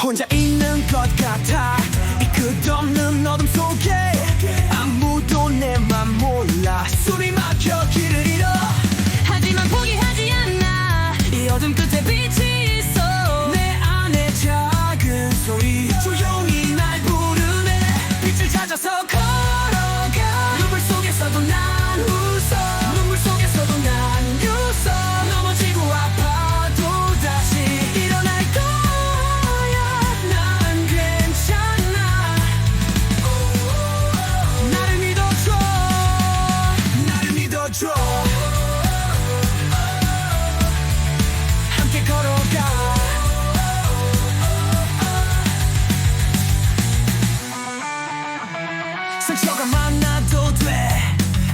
혼자 있는 것 같아 이 끝없는 어둠 속에 아무도 내 맘 몰라 숨이 막혀 길을 잃어 하지만 포기하지 않아 이 어둠 끝에 빛이 있어 내 안에 작은 소리 조용히 날 부르네 빛을 찾아서 걸어가 눈물 속에서도 난 웃어 눈물 속에서도 난 웃어 넘어지고 아파도 다시 일어날 거야 난 괜찮아 나를 믿어줘 나를 믿어줘 함께 걸어가 상처가 많아도 돼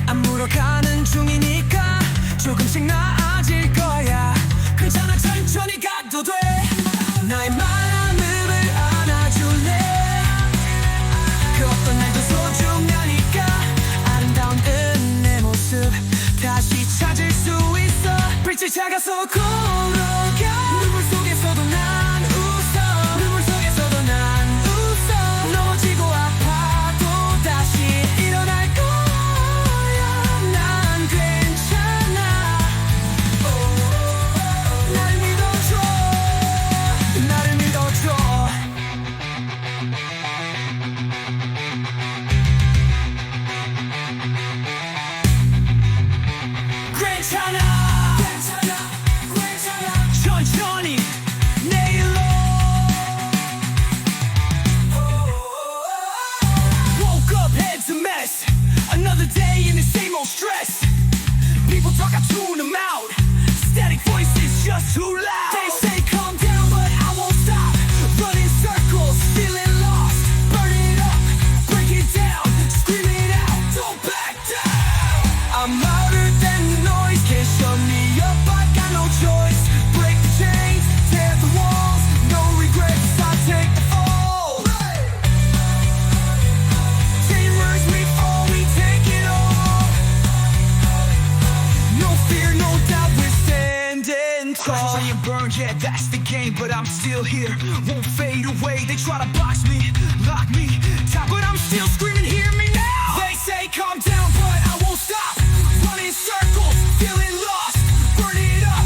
아물어가는 중이니까 조금씩 나아질 거야 괜찮아 천천히 가도 돼 나의 마음을 안아줄래 그 어떤 날도 소중하니까 아름다운 내 모습 다시 찾을 수 있어 빛을 찾아서 걸어가 눈물 속에서도 난 웃어 눈물 속에서도 난 웃어 넘어지고 아파도 다시 일어날 거야 난 괜찮아 나를 믿어줘 나를 믿어줘 괜찮아 천천히 내일로 Woke up head's a mess Another day in the same old stress People talk I tune them out Static voices just too loud They say calm down but I won't stop Running circles, feeling lost Burn it up, break it down Scream it out, don't back down I'm louder than the noise Can't shut me up, I got no choice Break the chains, tear the walls No regrets, I take the fall Tamers, we fall, we take it all No fear, no doubt, we're standing tall Try and burn, yeah, that's the game But I'm still here, won't fade away They try to box me, lock me tight But I'm still screaming, hear me now They say calm down, but I won't stop Running circles, feeling lost Burn it up,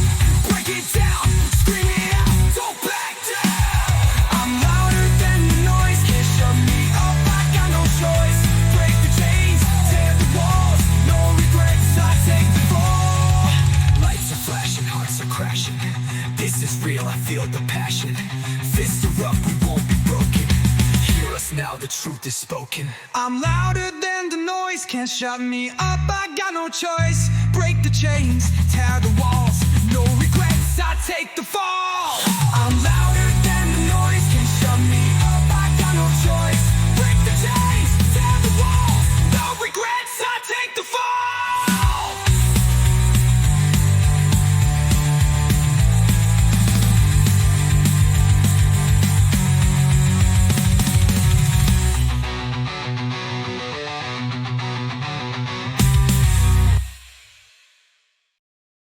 break it down Scream it out, don't back down I'm louder than the noise Can't shut me up, I got no choice Break the chains, tear the walls No regrets, I take the fall Lights are flashing, hearts are crashing This is real, I feel the passion Fists are up, we won't be broken Hear us now, the truth is spoken I'm louder than the noise Can't shut me up, I got no choice Break the chains, tear the walls No regrets, I take the fall I'm louder